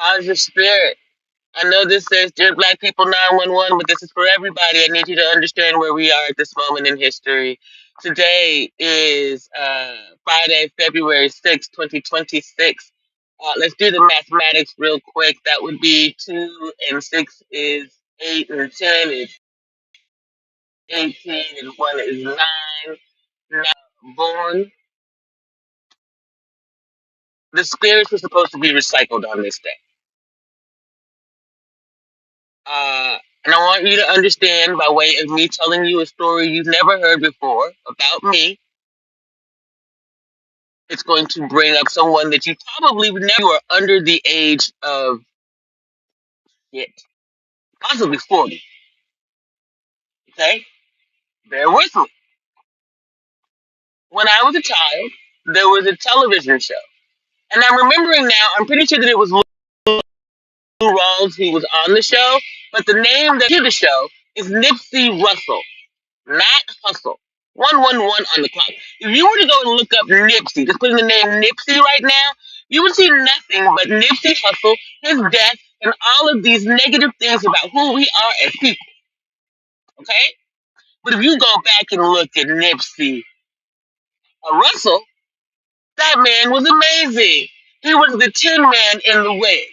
How's your spirit? I know this says Dear Black People 911, but this is for everybody. I need you to understand where we are at this moment in history. Today is Friday, February 6th, 2026. Let's do the mathematics real quick. That would be 2 and 6 is 8 and 10 is 18 and 1 is 9. Now, born. The spirits were supposed to be recycled on this day. Uh, and I want you to understand by way of me telling you a story you've never heard before about me. It's going to bring up someone that you probably would never are under the age of yet, possibly 40. Okay? Bear with me. When I was a child, there was a television show. And I'm remembering now, I'm pretty sure that it was Lou Rawls who was on the show, but the name that to the show is Nipsey Russell. Not Hustle. 111 on the clock. If you were to go and look up Nipsey, just put in the name Nipsey right now, you would see nothing but Nipsey Hustle, his death, and all of these negative things about who we are as people. Okay? But if you go back and look at Nipsey Russell, that man was amazing. He was the Tin Man in the Wiz.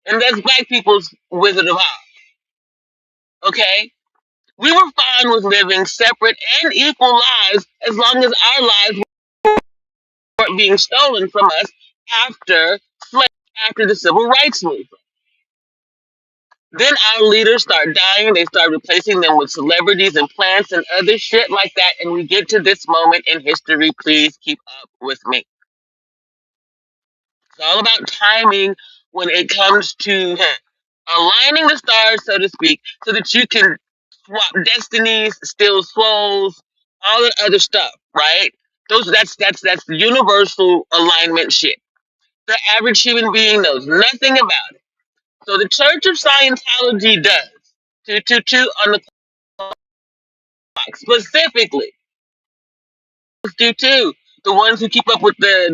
And that's black people's Wizard of Oz. Okay? We were fine with living separate and equal lives as long as our lives weren't being stolen from us after after the civil rights movement. Then our leaders start dying. They start replacing them with celebrities and plants and other shit like that. And we get to this moment in history. Please keep up with me. It's all about timing when it comes to aligning the stars, so to speak, so that you can swap destinies, steal souls, all that other stuff, right? That's universal alignment shit. The average human being knows nothing about it. So the Church of Scientology does. Two on the clock. Specifically, do too. The ones who keep up with the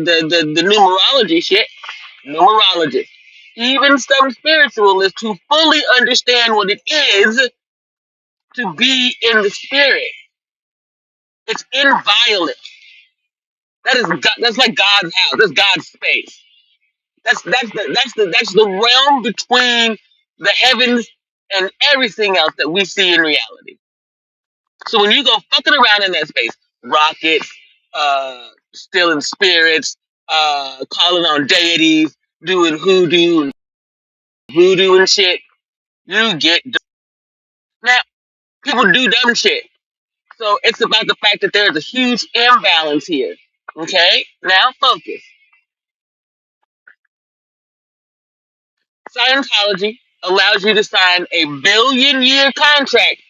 numerology shit, numerologists. Even some spiritualists who fully understand what it is to be in the spirit. It's inviolate. That is God, that's like God's house. That's God's space. That's the realm between the heavens and everything else that we see in reality. So when you go fucking around in that space, rockets, stealing spirits, calling on deities, doing voodoo and shit, you get now people do dumb shit. So it's about the fact that there's a huge imbalance here. Okay, now focus. Scientology allows you to sign a billion-year contract.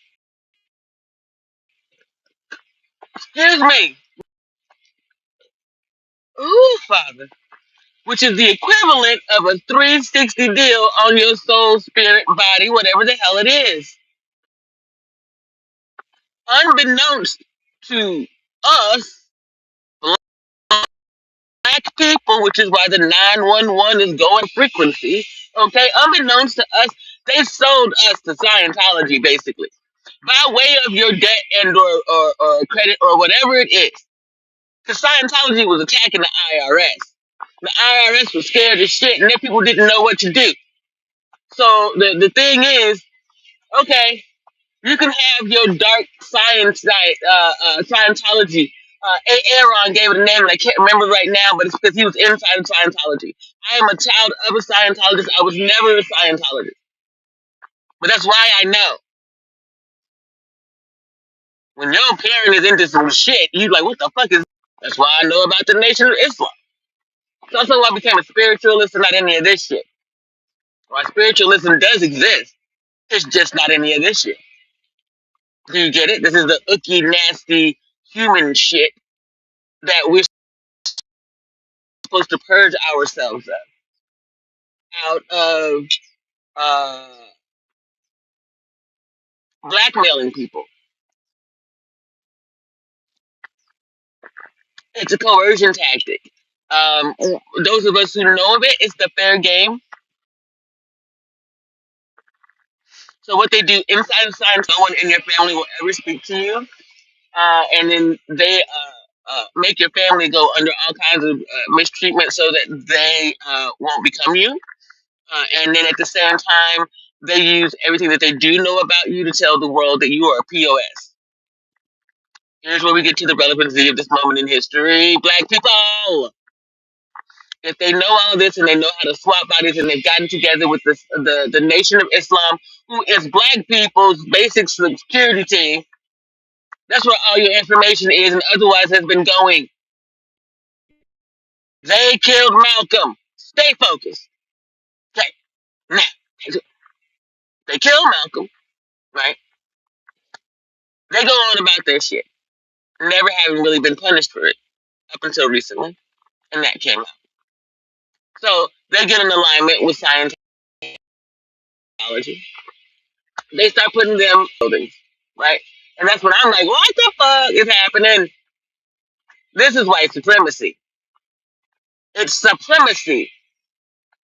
Excuse me. Ooh, Father. Which is the equivalent of a 360 deal on your soul, spirit, body, whatever the hell it is. Unbeknownst to us, black people, which is why the 911 is going frequency, okay, unbeknownst to us, they sold us to Scientology, basically, by way of your debt and or credit or whatever it is. Because Scientology was attacking the IRS. The IRS was scared as shit, and then people didn't know what to do. So the thing is, okay, you can have your dark science site, Scientology. Aaron gave it a name, and I can't remember right now, but it's because he was inside of Scientology. I am a child of a Scientologist. I was never a Scientologist, but that's why I know. When your parent is into some shit, you like, what the fuck is? That's why I know about the Nation of Islam. It's also why I became a spiritualist and not any of this shit. Why spiritualism does exist, it's just not any of this shit. Do you get it? This is the icky, nasty human shit that we're supposed to purge ourselves of out of uh, blackmailing people. It's a coercion tactic. Those of us who know of it, it's the fair game. So what they do inside of science, no one in your family will ever speak to you, and then they make your family go under all kinds of mistreatment so that they won't become you. And then at the same time, they use everything that they do know about you to tell the world that you are a POS. Here's where we get to the relevancy of this moment in history. Black people, if they know all of this and they know how to swap bodies and they've gotten together with the Nation of Islam, who is black people's basic security team, that's where all your information is and otherwise has been going. They killed Malcolm. Stay focused. Okay, now, they killed Malcolm, right? They go on about their shit, never having really been punished for it up until recently, and that came out. So they get in alignment with Scientology. They start putting them buildings, right? And that's when I'm like, what the fuck is happening? This is white supremacy. It's supremacy.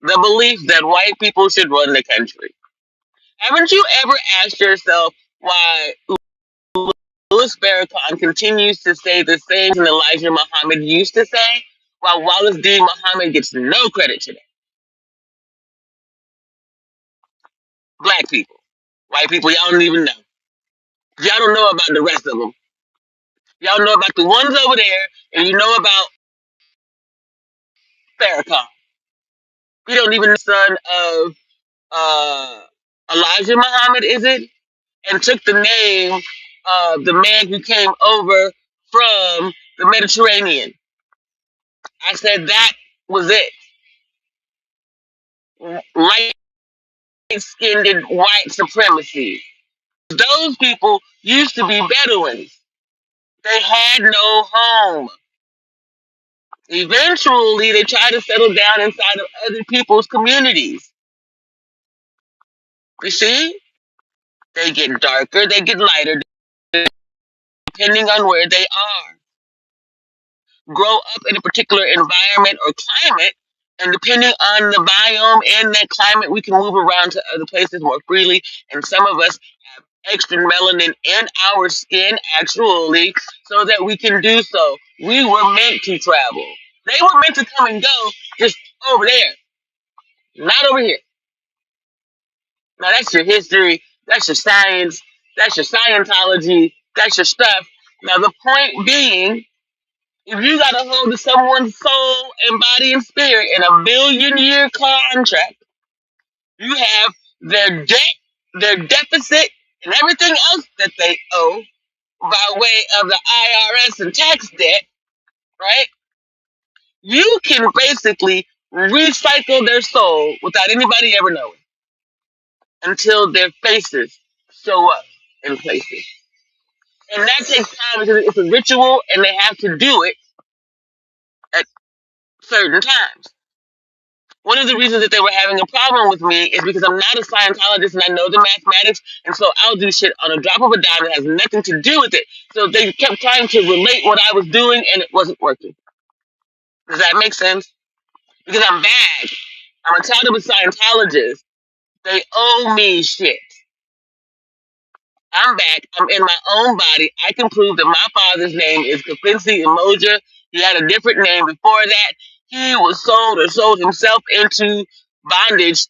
The belief that white people should run the country. Haven't you ever asked yourself why Louis Farrakhan continues to say the same thing Elijah Muhammad used to say, while Wallace D. Muhammad gets no credit today? Black people. White people, y'all don't even know. Y'all don't know about the rest of them. Y'all know about the ones over there, and you know about Farrakhan. You don't even know the son of Elijah Muhammad, is it? And took the name of the man who came over from the Mediterranean. I said that was it. Light skinned white supremacy. Those people used to be Bedouins. They had no home. Eventually, they try to settle down inside of other people's communities. You see? They get darker, they get lighter, depending on where they are. Grow up in a particular environment or climate, and depending on the biome and that climate, we can move around to other places more freely. And some of us have extra melanin in our skin, actually, so that we can do so. We were meant to travel. They were meant to come and go just over there, not over here. Now that's your history, that's your science, that's your Scientology, that's your stuff. Now the point being, if you got a hold of someone's soul and body and spirit in a billion-year contract, you have their debt, their deficit, and everything else that they owe by way of the IRS and tax debt, right? You can basically recycle their soul without anybody ever knowing until their faces show up in places. And that takes time because it's a ritual and they have to do it at certain times. One of the reasons that they were having a problem with me is because I'm not a Scientologist and I know the mathematics, and so I'll do shit on a drop of a dime that has nothing to do with it. So they kept trying to relate what I was doing and it wasn't working. Does that make sense? Because I'm bad. I'm a child of a Scientologist. They owe me shit. I'm back. I'm in my own body. I can prove that my father's name is Kapinsi Emoja. He had a different name before that. He was sold or sold himself into bondage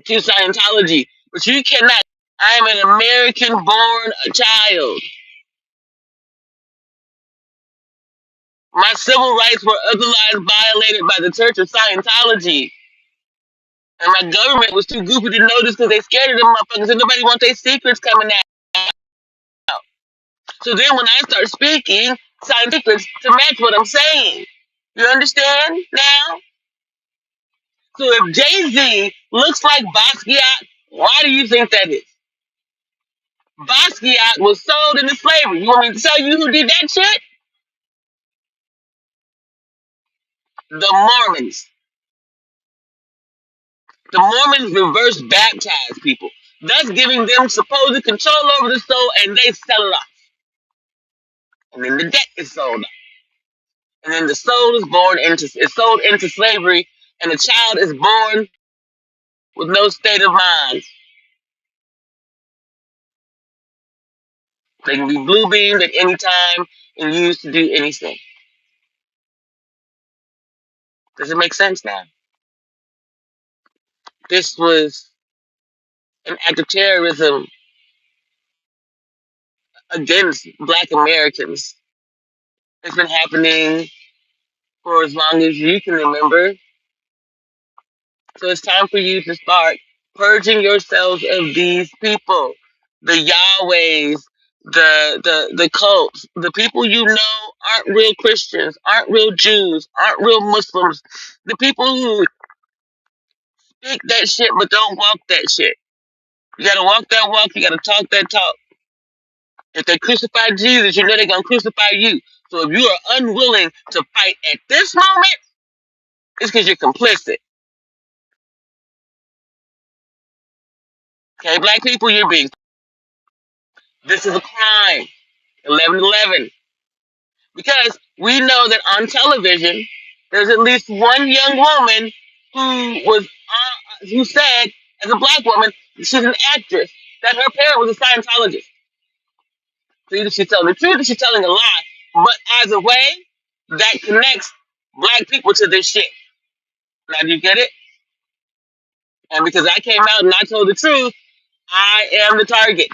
to Scientology. But you cannot. I am an American born child. My civil rights were otherwise violated by the Church of Scientology. And my government was too goofy to notice because they scared of them motherfuckers and nobody wants their secrets coming out. So then when I start speaking scientific to match what I'm saying, you understand now? So if Jay-Z looks like Basquiat, why do you think that is? Basquiat was sold into slavery. You want me to tell you who did that shit? The Mormons. The Mormons reverse baptize people, thus giving them supposed control over the soul, and they sell it off. And then the debt is sold off. And then the soul is sold into slavery, and the child is born with no state of mind. They can be blue beamed at any time and used to do anything. Does it make sense now? This was an act of terrorism against Black Americans. It's been happening for as long as you can remember. So it's time for you to start purging yourselves of these people, the Yahwehs, the cults, the people you know aren't real Christians, aren't real Jews, aren't real Muslims, the people who speak that shit but don't walk that shit. You gotta walk that walk, you gotta talk that talk. If they crucify Jesus, you know they're gonna crucify you. So if you are unwilling to fight at this moment, it's because you're complicit. Okay, Black people, you're being. This is a crime. 11/11. Because we know that on television, there's at least one young woman who said, as a Black woman, she's an actress, that her parent was a Scientologist. So either she's telling the truth or she's telling a lie. But as a way, that connects Black people to this shit. Now, do you get it? And because I came out and I told the truth, I am the target.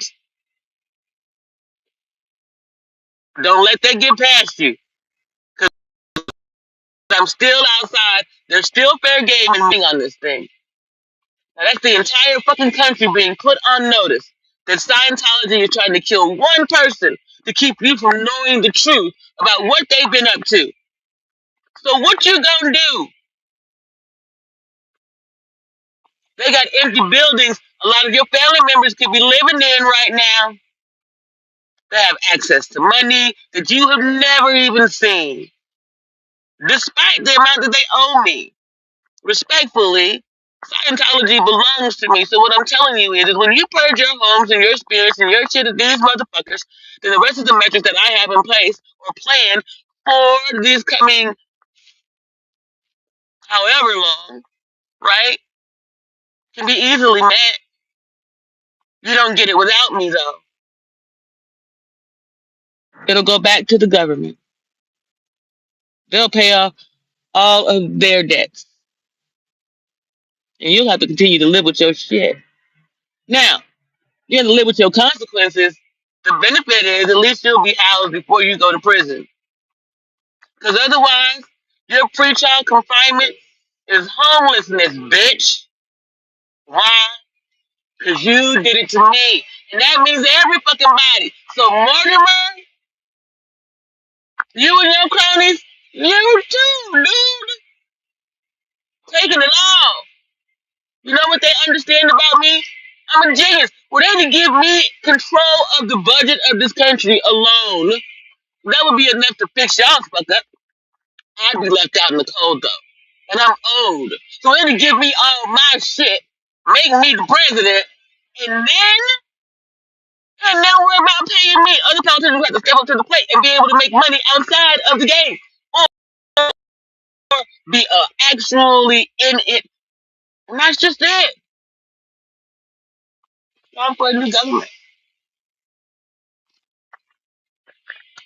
Don't let that get past you. Because I'm still outside. There's still fair game and being on this thing. Now, that's the entire fucking country being put on notice that Scientology is trying to kill one person to keep you from knowing the truth about what they've been up to. So what you gonna do? They got empty buildings a lot of your family members could be living in right now. They have access to money that you have never even seen, despite the amount that they owe me. Respectfully, Scientology belongs to me. So what I'm telling you is when you purge your homes and your spirits and your shit of these motherfuckers, then the rest of the metrics that I have in place or planned for these coming however long, right, can be easily met. You don't get it without me though. It'll go back to the government. They'll pay off all of their debts. And you'll have to continue to live with your shit. Now, you have to live with your consequences. The benefit is at least you'll be housed before you go to prison. Because otherwise, your pretrial confinement is homelessness, bitch. Why? Because you did it to me. And that means every fucking body. So, Mortimer, you and your cronies, you too, dude. Taking it all. You know what they understand about me? I'm a genius. Were they to give me control of the budget of this country alone, that would be enough to fix y'all's fuck up. I'd be left out in the cold though. And I'm old. So they to give me all my shit, make me the president, and then worry about paying me. Other politicians have to step up to the plate and be able to make money outside of the game. Or be actually in it. And that's just it. I'm for a new government.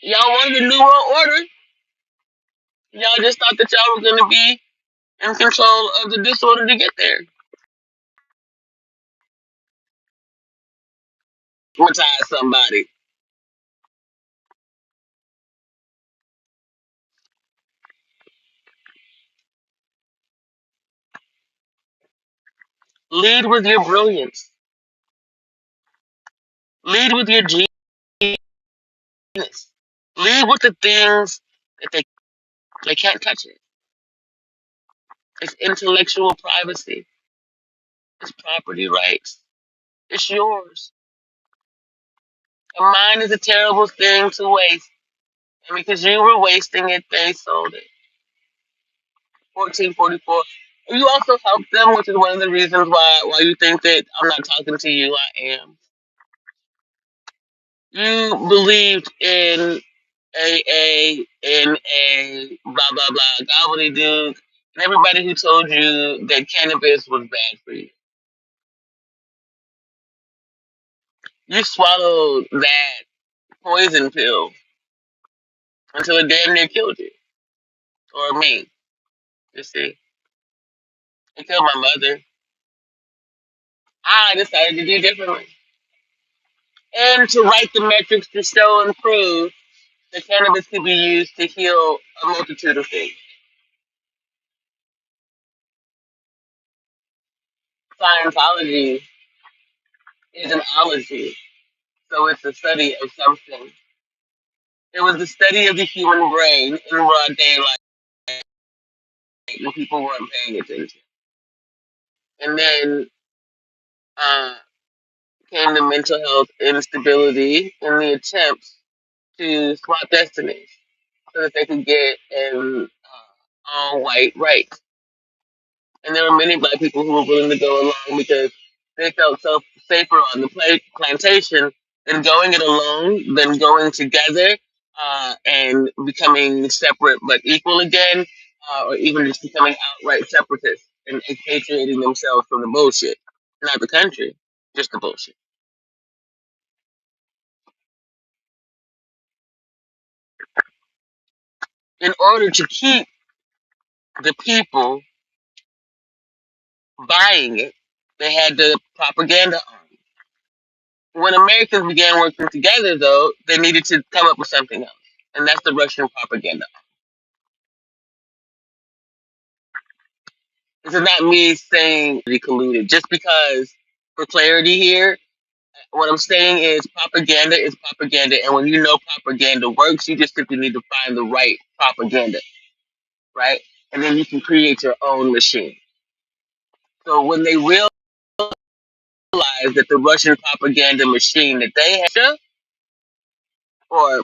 Y'all wanted a new world order. Y'all just thought that y'all were gonna be in control of the disorder to get there. Traumatize somebody. Lead with your brilliance. Lead with your genius. Lead with the things that they can't touch it. It's intellectual privacy. It's property rights. It's yours. And mine is a terrible thing to waste. And because you were wasting it, they sold it. 1444. And you also helped them, which is one of the reasons why you think that I'm not talking to you. I am. You believed in a blah blah blah gobbledygook, and everybody who told you that cannabis was bad for you. You swallowed that poison pill until it damn near killed you or me. You see, it killed my mother. I decided to do differently and to write the metrics to show and prove that cannabis can be used to heal a multitude of things. Scientology is an ology, so it's a study of something. It was the study of the human brain in raw daylight when people weren't paying attention. And then uh, came the mental health instability in the attempts to swap destinies so that they could get an all white right. And there were many black people who were willing to go along because they felt so safer on the plantation than going it alone, than going together and becoming separate but equal again, or even just becoming outright separatists and expatriating themselves from the bullshit. Not the country, just the bullshit. In order to keep the people buying it, they had the propaganda on. When Americans began working together, though, they needed to come up with something else, and that's the Russian propaganda. This is not me saying we colluded, just because, for clarity here, what I'm saying is propaganda, and when you know propaganda works, you just simply need to find the right propaganda, right? And then you can create your own machine. So when they realized that the Russian propaganda machine that they had, or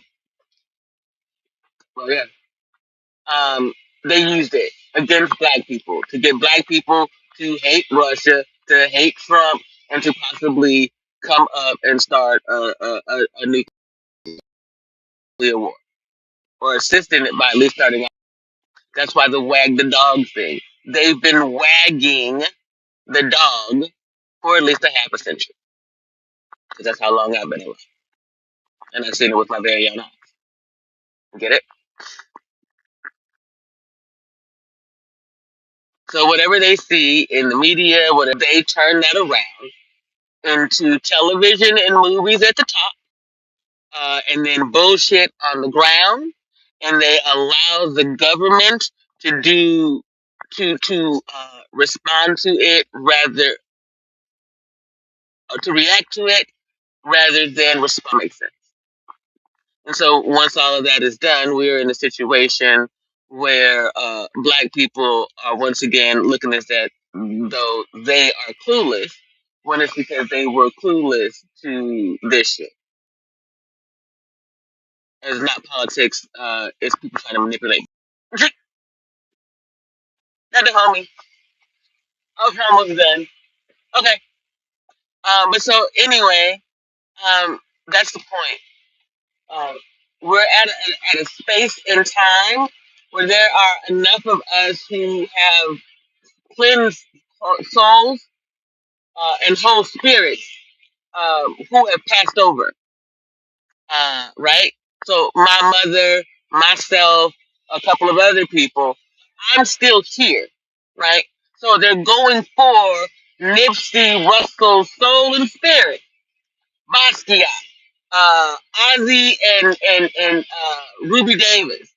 well, yeah, um, they used it against black people to get black people to hate Russia, to hate Trump, and to possibly come up and start a nuclear war, or assisting it by at least starting out. That's why the wag the dog thing. They've been wagging the dog for at least a half a century, because that's how long I've been alive, and I've seen it with my very own eyes. Get it? So whatever they see in the media, whatever they turn that around into television and movies at the top, and then bullshit on the ground, and they allow the government to do respond to it rather or to react to it rather than respond. Makes sense. And so once all of that is done, we're in a situation where black people are once again looking at that though they are clueless when it's because they were clueless to this shit. It's not politics. It's people trying to manipulate. Not the homie. Okay, almost done. Okay. But so anyway, that's the point. We're at a space in time where there are enough of us who have cleansed souls and whole spirits who have passed over. Right? So my mother, myself, a couple of other people, I'm still here, right? So they're going for Nipsey Russell's soul and spirit, Basquiat, Ozzy, and Ruby Davis,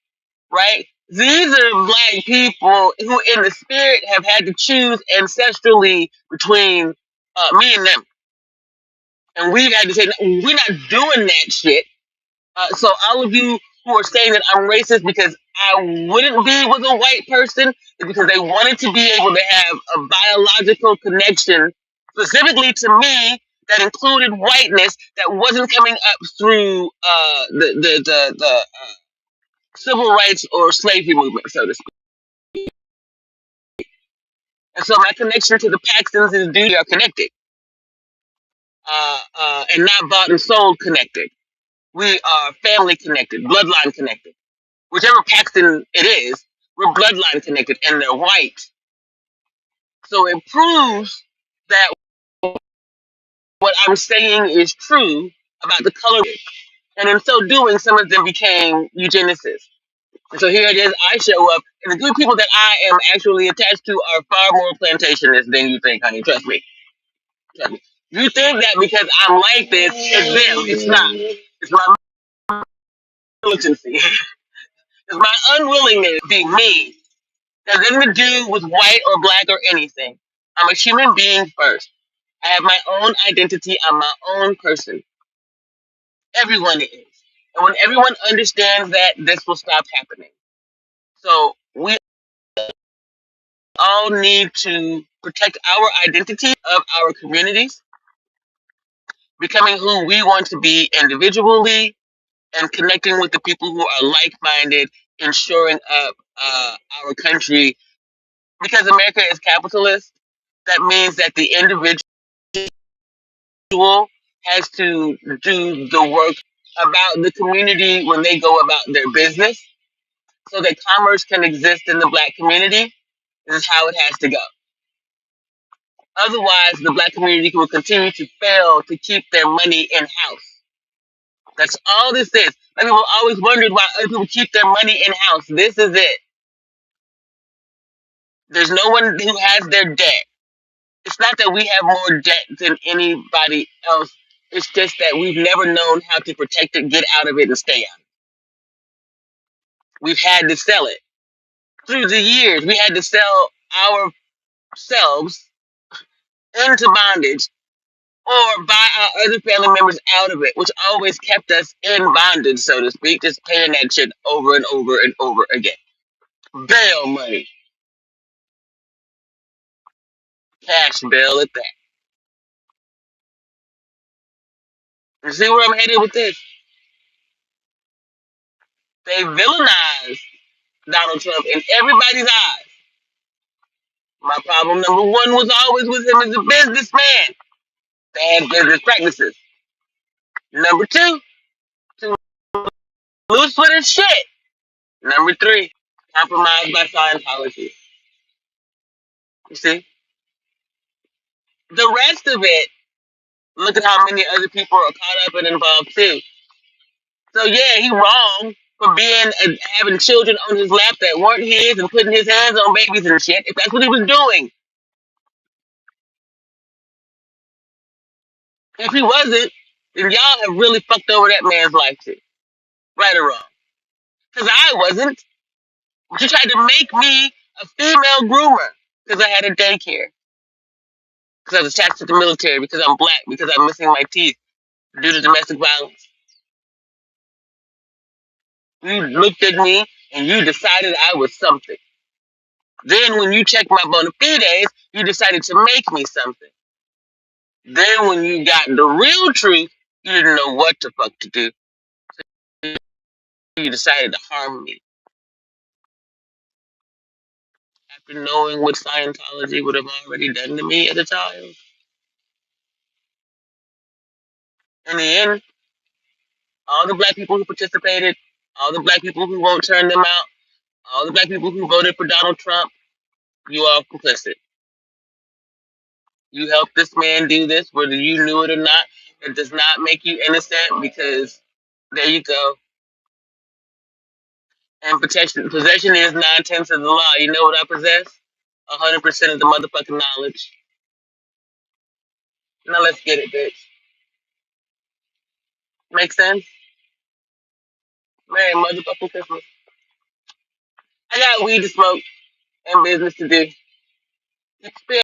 right? These are black people who, in the spirit, have had to choose ancestrally between me and them, and we've had to say we're not doing that shit. So all of you who are saying that I'm racist because I wouldn't be with a white person is because they wanted to be able to have a biological connection specifically to me that included whiteness that wasn't coming up through the civil rights or slavery movement, so to speak. And so my connection to the Paxtons and Dewey are connected, and not bought and sold connected. We are family connected, bloodline connected. Whichever Paxton it is, we're bloodline connected and they're white. So it proves that what I'm saying is true about the color. And in so doing, some of them became eugenicists. And so here it is, I show up, and the good people that I am actually attached to are far more plantationists than you think, honey. Trust me. Trust me. You think that because I'm like this, it's them. It's not. It's my militancy. It's my unwillingness to be me. It has nothing to do with white or black or anything. I'm a human being first. I have my own identity. I'm my own person. Everyone is. And when everyone understands that, this will stop happening. So we all need to protect our identity of our communities, becoming who we want to be individually, and connecting with the people who are like-minded in shoring up our country. Because America is capitalist, that means that the individual has to do the work about the community when they go about their business, so that commerce can exist in the black community. This is how it has to go. Otherwise, the black community will continue to fail to keep their money in house. That's all this is. Like, people always wondered why other people keep their money in house. This is it. There's no one who has their debt. It's not that we have more debt than anybody else. It's just that we've never known how to protect it, get out of it, and stay out. We've had to sell it. Through the years, we had to sell ourselves into bondage or buy our other family members out of it, which always kept us in bondage, so to speak, just paying that shit over and over and over again. Bail money, cash bail at that. You see where I'm headed with this? They villainized Donald Trump in everybody's eyes. My problem number one was always with him as a businessman. Bad business practices. Number two, too loose with his shit. Number three, compromised by Scientology. You see? The rest of it, look at how many other people are caught up and involved too. So yeah, he wrong for being having children on his lap that weren't his and putting his hands on babies and shit. If that's what he was doing, if he wasn't, then y'all have really fucked over that man's life too, right or wrong. Because I wasn't. But you tried to make me a female groomer because I had a daycare. Because I was attached to the military. Because I'm black. Because I'm missing my teeth due to domestic violence. You looked at me and you decided I was something. Then when you checked my bona fides, you decided to make me something. Then when you got the real truth, you didn't know what the fuck to do. You decided to harm me. After knowing what Scientology would have already done to me as a child. In the end, all the black people who participated, all the black people who won't turn them out, all the black people who voted for Donald Trump, you are complicit. You helped this man do this, whether you knew it or not. It does not make you innocent because there you go. And possession is 9/10 of the law. You know what I possess? 100% of the motherfucking knowledge. Now let's get it, bitch. Make sense? Merry motherfucking Christmas. I got weed to smoke and business to do.